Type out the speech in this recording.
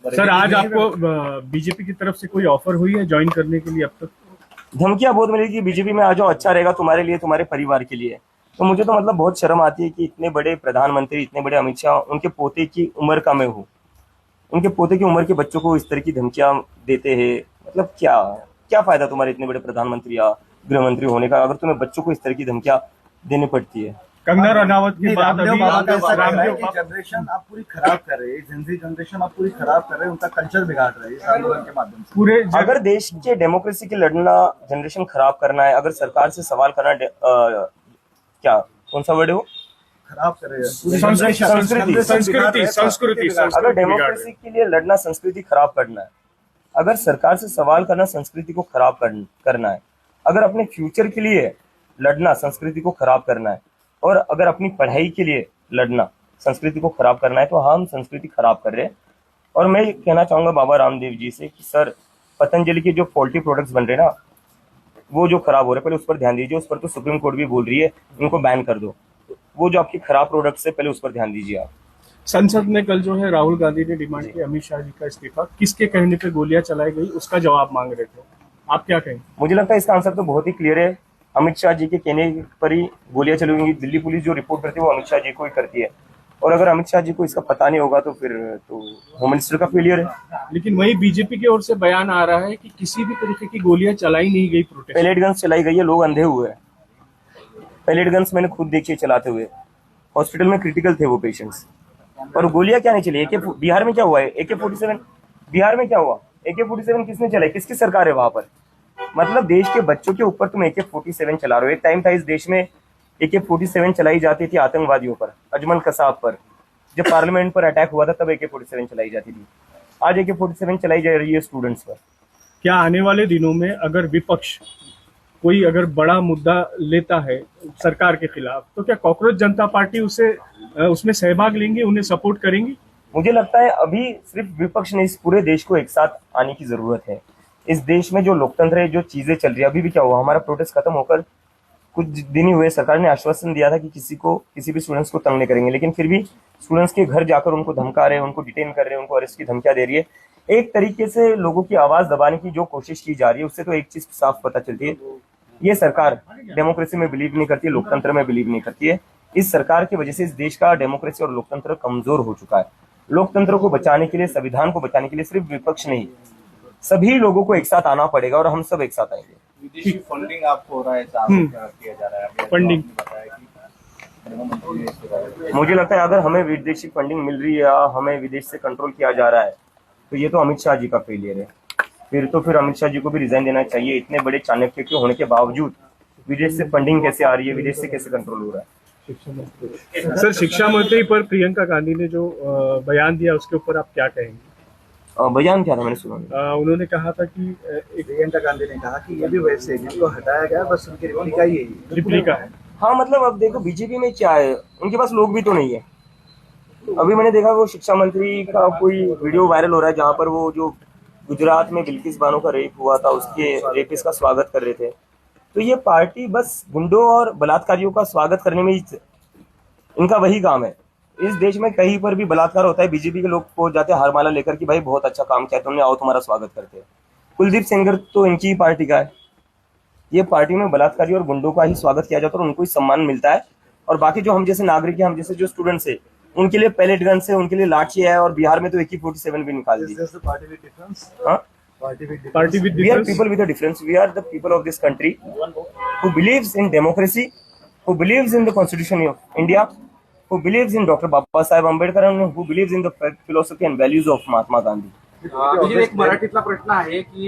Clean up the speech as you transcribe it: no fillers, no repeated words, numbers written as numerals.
Sir आज आपको BJP की तरफ से कोई ऑफर हुई है ज्वाइन करने के लिए अब तक? धमकियां बहुत मिली कि बीजेपी में आ जाओ, अच्छा रहेगा तुम्हारे लिए, तुम्हारे परिवार के लिए। तो मुझे तो मतलब बहुत शर्म आती है कि इतने बड़े प्रधानमंत्री, इतने बड़े अमित शाह, उनके पोते की उम्र का मैं हूँ, उनके पोते की उम्र के बच्चों को इस तरह की धमकियां देते हैं। मतलब क्या क्या फायदा तुम्हारे इतने बड़े प्रधानमंत्री या गृह मंत्री होने का, अगर तुम्हें बच्चों को इस तरह की धमकियां देनी पड़ती है। कंगना रनावत के बाद अभी जनरेशन आप पूरी खराब कर रहे हैं, जेनजी जनरेशन आप पूरी खराब कर रहे हैं, उनका कल्चर बिगाड़ रहे हैं इस आंदोलन के माध्यम से। पूरे अगर देश के डेमोक्रेसी के लड़ना जनरेशन खराब करना है, अगर सरकार से सवाल करना क्या कौन सा वर्ड है वो, खराब कर रहे हैं संस्कृति। अगर डेमोक्रेसी के लिए लड़ना संस्कृति खराब करना है, अगर सरकार से सवाल करना संस्कृति को खराब करना है, अगर अपने फ्यूचर के लिए लड़ना संस्कृति को खराब करना है, और अगर अपनी पढ़ाई के लिए लड़ना संस्कृति को खराब करना है, तो हम संस्कृति खराब कर रहे हैं। और मैं कहना चाहूंगा बाबा रामदेव जी से कि सर, पतंजलि के जो पोल्ट्री प्रोडक्ट्स बन रहे हैं ना, वो जो खराब हो रहे हैं, पहले उस पर ध्यान दीजिए। उस पर तो सुप्रीम कोर्ट भी बोल रही है उनको बैन कर दो। वो जो आपकी खराब प्रोडक्ट्स है, पहले उस पर ध्यान दीजिए आप। संसद में कल जो है राहुल गांधी ने डिमांड की अमित शाह जी का इस्तीफा, किसके कहने पे गोलियां चलाई गई उसका जवाब मांग रहे थे, आप क्या कहेंगे? मुझे लगता है इसका आंसर तो बहुत ही क्लियर है। अमित शाह जी के कहने पर ही गोलियां चली होंगी। दिल्ली पुलिस जो रिपोर्ट करती है वो अमित शाह जी को ही करती है, और अगर अमित शाह जी को इसका पता नहीं होगा तो फिर तो होम मिनिस्टर का फेलियर है। लेकिन वही बीजेपी की ओर से बयान आ रहा है कि किसी भी तरीके की गोलियां चलाई नहीं गई, प्रोटेस्ट पैलेट गन्स चलाई गई है, लोग अंधे हुए हैं। पैलेट गन्स मैंने खुद देखी चलाते हुए, हॉस्पिटल में क्रिटिकल थे वो पेशेंट्स। और गोलियां क्या नहीं चली? बिहार में क्या हुआ है? AK-47 बिहार में क्या हुआ? AK-47 किसने चलाई? किसकी सरकार है वहां पर? मतलब देश के बच्चों के ऊपर तुम AK-47 चला रहे हो। एक टाइम था इस देश में AK-47 चलाई जाती थी आतंकवादियों पर, अजमल कसाब पर। जब पार्लियामेंट पर अटैक हुआ था तब AK-47 चलाई जाती थी। आज AK-47 चलाई जा रही है स्टूडेंट्स पर। क्या आने वाले दिनों में अगर विपक्ष कोई अगर बड़ा मुद्दा लेता है सरकार के खिलाफ, तो क्या कॉकरोच जनता पार्टी उसमें सहभाग लेंगे, उन्हें सपोर्ट करेंगी? मुझे लगता है अभी सिर्फ विपक्ष ने, इस पूरे देश को एक साथ आने की जरूरत है। इस देश में जो लोकतंत्र है, जो चीजें चल रही है, अभी भी क्या हुआ, हमारा प्रोटेस्ट खत्म होकर कुछ दिन ही हुए, सरकार ने आश्वासन दिया था कि किसी भी स्टूडेंट्स को तंग नहीं करेंगे, लेकिन फिर भी स्टूडेंट्स के घर जाकर उनको धमका रहे हैं, उनको डिटेन कर रहे हैं, उनको अरेस्ट की धमकियां दे रही है। एक तरीके से लोगों की आवाज दबाने की जो कोशिश की जा रही है, उससे तो एक चीज साफ पता चलती है, ये सरकार डेमोक्रेसी में बिलीव नहीं करती है, लोकतंत्र में बिलीव नहीं करती है। इस सरकार की वजह से इस देश का डेमोक्रेसी और लोकतंत्र कमजोर हो चुका है। लोकतंत्र को बचाने के लिए, संविधान को बचाने के लिए सिर्फ विपक्ष नहीं, सभी लोगों को एक साथ आना पड़ेगा, और हम सब एक साथ आएंगे। विदेशी फंडिंग आपको हो रहा है, किया जा रहा है फंडिंग, मुझे लगता है अगर हमें विदेशी फंडिंग मिल रही है या हमें विदेश से कंट्रोल किया जा रहा है, तो ये तो अमित शाह जी का फेलियर है। फिर अमित शाह जी को भी रिजाइन देना चाहिए। इतने बड़े चाणक्य के होने के बावजूद विदेश से फंडिंग कैसे आ रही है, विदेश से कैसे कंट्रोल हो रहा है? सर, शिक्षा मंत्री पर प्रियंका गांधी ने जो बयान दिया उसके ऊपर आप क्या कहेंगे? बयान क्या था, मैंने सुना? उन्होंने कहा था कि प्रियंका गांधी ने कहा कि ये भी वैसे जिनको हटाया गया बस उनकी रिप्लिका है। हाँ, मतलब अब देखो बीजेपी में क्या है, उनके पास लोग भी तो नहीं है। अभी मैंने देखा वो शिक्षा मंत्री का कोई वीडियो वायरल हो रहा है, जहाँ पर वो जो गुजरात में बिल्किस बानो का रेप हुआ था, उसके रेपिस्ट का स्वागत कर रहे थे। तो ये पार्टी बस गुंडों और बलात्कारियों का स्वागत करने में ही इनका वही काम है। इस देश में कहीं पर भी बलात्कार होता है, बीजेपी के लोग पहुंच जाते हैं हारमाला लेकर कि भाई बहुत अच्छा काम किया तुमने, आओ तुम्हारा स्वागत करते हैं। कुलदीप सेंगर तो इनकी ही पार्टी का है। ये पार्टी में बलात्कारी और गुंडों का ही स्वागत किया जाता है और उनको ही सम्मान मिलता है, और बाकी जो हम जैसे नागरिक हैं, हम जैसे जो स्टूडेंट्स है, उनके लिए पैलेट गन है, उनके लिए लाठी है, और बिहार में तो AK-47 भी निकाल दी। We are people with a difference. We are the people of this country who believes in democracy, who believes in the Constitution of India, who believes in Dr. Baba Saheb Ambedkar, and who believes in the philosophy and values of Mahatma Gandhi. एक मराठीतला प्रश्न आहे की